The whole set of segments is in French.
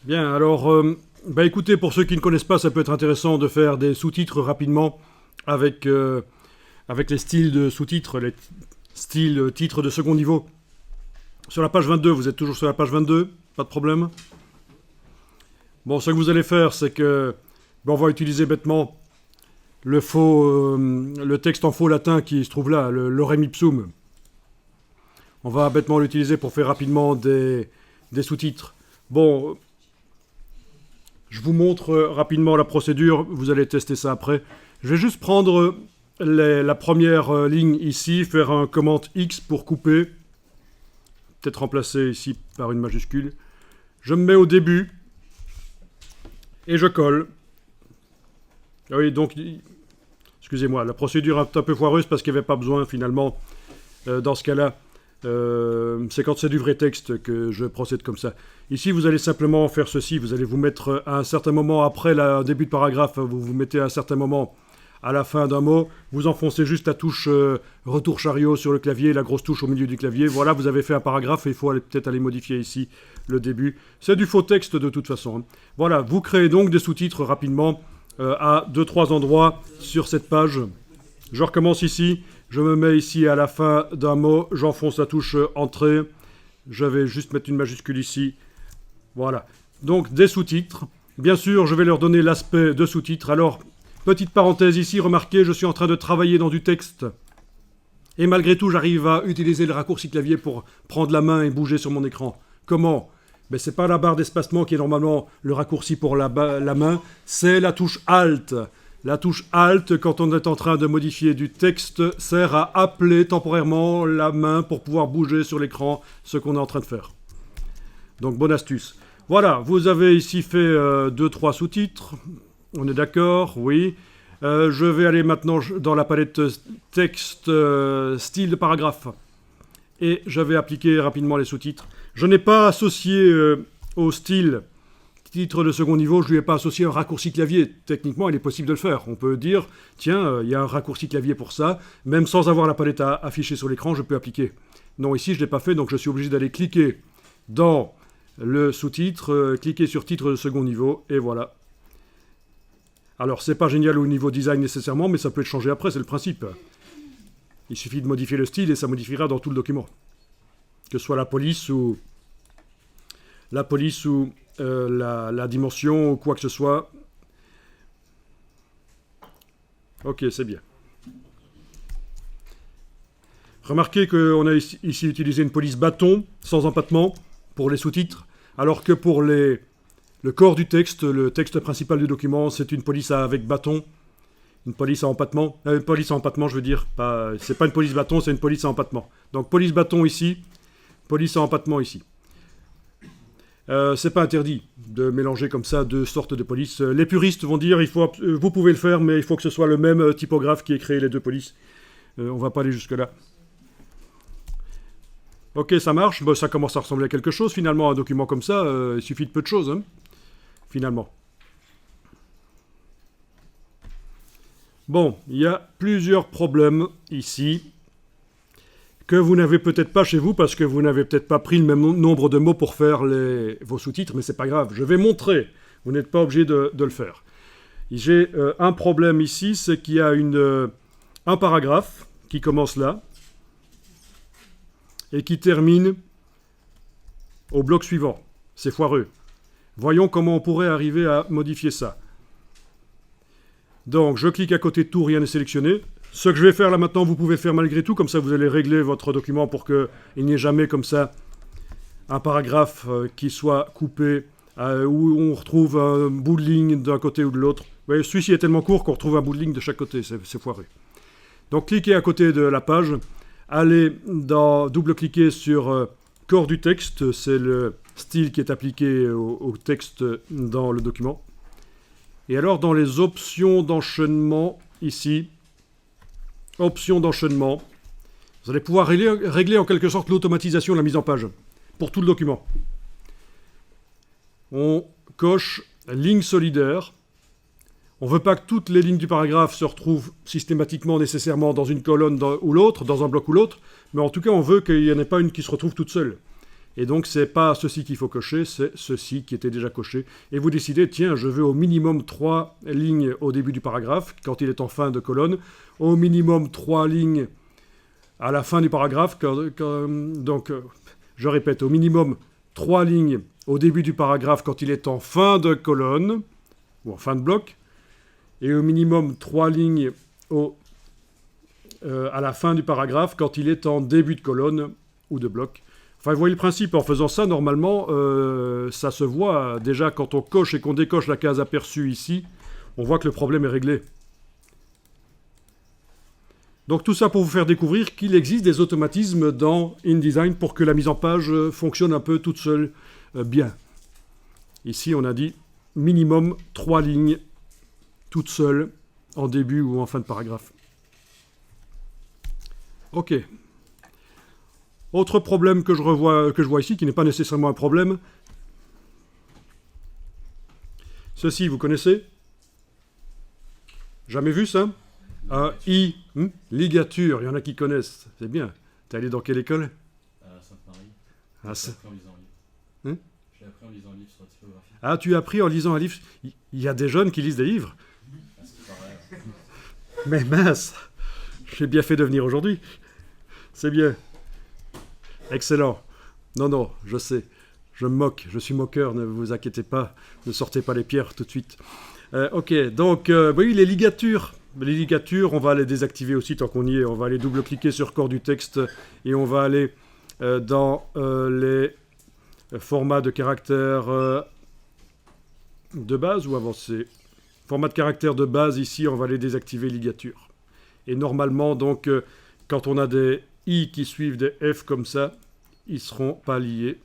Bien, alors, écoutez, pour ceux qui ne connaissent pas, ça peut être intéressant de faire des sous-titres rapidement avec, avec les styles de sous-titres, les styles titres de second niveau. Sur la page 22, vous êtes toujours sur la page 22, pas de problème. Bon, ce que vous allez faire, c'est que on va utiliser bêtement le texte en faux latin qui se trouve là, le lorem ipsum. On va bêtement l'utiliser pour faire rapidement des sous-titres. Bon, je vous montre rapidement la procédure, vous allez tester ça après. Je vais juste prendre la première ligne ici, faire un commande X pour couper. Peut-être remplacer ici par une majuscule. Je me mets au début et je colle. Ah oui, donc, excusez-moi, la procédure est un peu foireuse parce qu'il n'y avait pas besoin finalement, dans ce cas-là. C'est quand c'est du vrai texte que je procède comme ça. Ici, vous allez simplement faire ceci. Vous allez vous mettre à un certain moment après le début de paragraphe, vous vous mettez à un certain moment à la fin d'un mot. Vous enfoncez juste la touche retour chariot sur le clavier, la grosse touche au milieu du clavier. Voilà, vous avez fait un paragraphe et il faut peut-être aller modifier ici le début. C'est du faux texte de toute façon. Voilà, vous créez donc des sous-titres rapidement à 2-3 endroits sur cette page. Je recommence ici. Je me mets ici à la fin d'un mot, j'enfonce la touche Entrée. Je vais juste mettre une majuscule ici. Voilà. Donc des sous-titres. Bien sûr, je vais leur donner l'aspect de sous-titres. Alors, petite parenthèse ici, remarquez, je suis en train de travailler dans du texte. Et malgré tout, j'arrive à utiliser le raccourci clavier pour prendre la main et bouger sur mon écran. Comment ? C'est pas la barre d'espacement qui est normalement le raccourci pour la main, c'est la touche Alt. La touche Alt, quand on est en train de modifier du texte, sert à appeler temporairement la main pour pouvoir bouger sur l'écran ce qu'on est en train de faire. Donc, bonne astuce. Voilà, vous avez ici fait 2-3 sous-titres. On est d'accord, oui. Je vais aller maintenant dans la palette texte, style de paragraphe. Et je vais appliquer rapidement les sous-titres. Je n'ai pas associé au style titre de second niveau, je ne lui ai pas associé un raccourci clavier. Techniquement, il est possible de le faire. On peut dire, tiens, il y a un raccourci clavier pour ça. Même sans avoir la palette affichée sur l'écran, je peux appliquer. Non, ici, je ne l'ai pas fait, donc je suis obligé d'aller cliquer dans le sous-titre, cliquer sur titre de second niveau, et voilà. Alors, c'est pas génial au niveau design nécessairement, mais ça peut être changé après, c'est le principe. Il suffit de modifier le style et ça modifiera dans tout le document. Que ce soit la police ou la dimension ou quoi que ce soit. Ok, c'est bien. Remarquez qu'on a ici utilisé une police bâton sans empattement pour les sous-titres, alors que pour le corps du texte, le texte principal du document, c'est une police avec bâton, une police à empattement. Une police à empattement, je veux dire. C'est pas une police bâton, c'est une police à empattement. Donc police bâton ici, police à empattement ici. C'est pas interdit de mélanger comme ça deux sortes de polices. Les puristes vont dire, vous pouvez le faire, mais il faut que ce soit le même typographe qui ait créé les deux polices. On va pas aller jusque-là. Ok, ça marche. Ça commence à ressembler à quelque chose, finalement. Un document comme ça, il suffit de peu de choses, hein, finalement. Bon, il y a plusieurs problèmes ici que vous n'avez peut-être pas chez vous parce que vous n'avez peut-être pas pris le même nombre de mots pour faire vos sous-titres, mais c'est pas grave, je vais montrer, vous n'êtes pas obligé de le faire. J'ai un problème ici, c'est qu'il y a un paragraphe qui commence là et qui termine au bloc suivant. C'est foireux. Voyons comment on pourrait arriver à modifier ça. Donc, je clique à côté de tout, rien n'est sélectionné. Ce que je vais faire là maintenant, vous pouvez le faire malgré tout, comme ça vous allez régler votre document pour qu'il n'y ait jamais comme ça un paragraphe qui soit coupé, où on retrouve un bout de ligne d'un côté ou de l'autre. Vous voyez, celui-ci est tellement court qu'on retrouve un bout de ligne de chaque côté, c'est foireux. Donc cliquez à côté de la page, allez double-cliquer sur corps du texte, c'est le style qui est appliqué au texte dans le document. Et alors dans les options d'enchaînement, ici, options d'enchaînement, vous allez pouvoir régler en quelque sorte l'automatisation de la mise en page pour tout le document. On coche ligne solidaire. On ne veut pas que toutes les lignes du paragraphe se retrouvent systématiquement nécessairement dans une colonne ou l'autre, dans un bloc ou l'autre, mais en tout cas on veut qu'il n'y en ait pas une qui se retrouve toute seule. Et donc, ce n'est pas ceci qu'il faut cocher, c'est ceci qui était déjà coché. Et vous décidez, tiens, je veux au minimum 3 lignes au début du paragraphe, quand il est en fin de colonne, au minimum 3 lignes à la fin du paragraphe. Donc, je répète, au minimum 3 lignes au début du paragraphe quand il est en fin de colonne, ou en fin de bloc, et au minimum 3 lignes à la fin du paragraphe quand il est en début de colonne ou de bloc. Enfin, vous voyez le principe, en faisant ça, normalement, ça se voit déjà quand on coche et qu'on décoche la case aperçue ici, on voit que le problème est réglé. Donc tout ça pour vous faire découvrir qu'il existe des automatismes dans InDesign pour que la mise en page fonctionne un peu toute seule bien. Ici, on a dit minimum 3 lignes toutes seules en début ou en fin de paragraphe. Ok. Autre problème que je vois ici, qui n'est pas nécessairement un problème. Ceci, vous connaissez? Jamais vu ça? Un I, ligature, il y en a qui connaissent. C'est bien. T'es allé dans quelle école? À Sainte-Marie. Ah, J'ai appris en lisant un livre. J'ai appris en lisant un livre sur la typographie. Ah, tu as appris en lisant un livre. Il y a des jeunes qui lisent des livres. Ah, c'est pareil. Mais mince, j'ai bien fait de venir aujourd'hui. C'est bien. Excellent. Non, je sais. Je me moque. Je suis moqueur, ne vous inquiétez pas. Ne sortez pas les pierres tout de suite. Ok, donc, oui, les ligatures. Les ligatures, on va les désactiver aussi tant qu'on y est. On va aller double-cliquer sur corps du texte et on va aller dans les formats de caractères de base ou avancés. Format de caractère de base, ici, on va les désactiver, ligatures. Et normalement, donc, quand on a des I qui suivent des F comme ça, ils ne seront pas liés.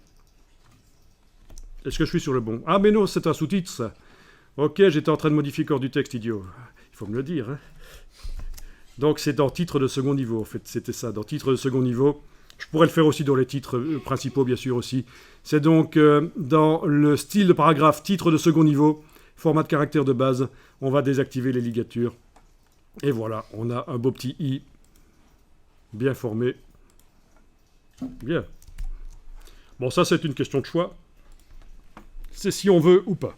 Est-ce que je suis sur le bon? Ah, mais non, c'est un sous-titre, ça. Ok, j'étais en train de modifier corps du texte, idiot. Il faut me le dire. Hein. Donc, c'est dans titre de second niveau, en fait. C'était ça, dans titre de second niveau. Je pourrais le faire aussi dans les titres principaux, bien sûr, aussi. C'est donc dans le style de paragraphe, titre de second niveau, format de caractère de base, on va désactiver les ligatures. Et voilà, on a un beau petit I bien formé. Bien. Bon, ça, c'est une question de choix. C'est si on veut ou pas.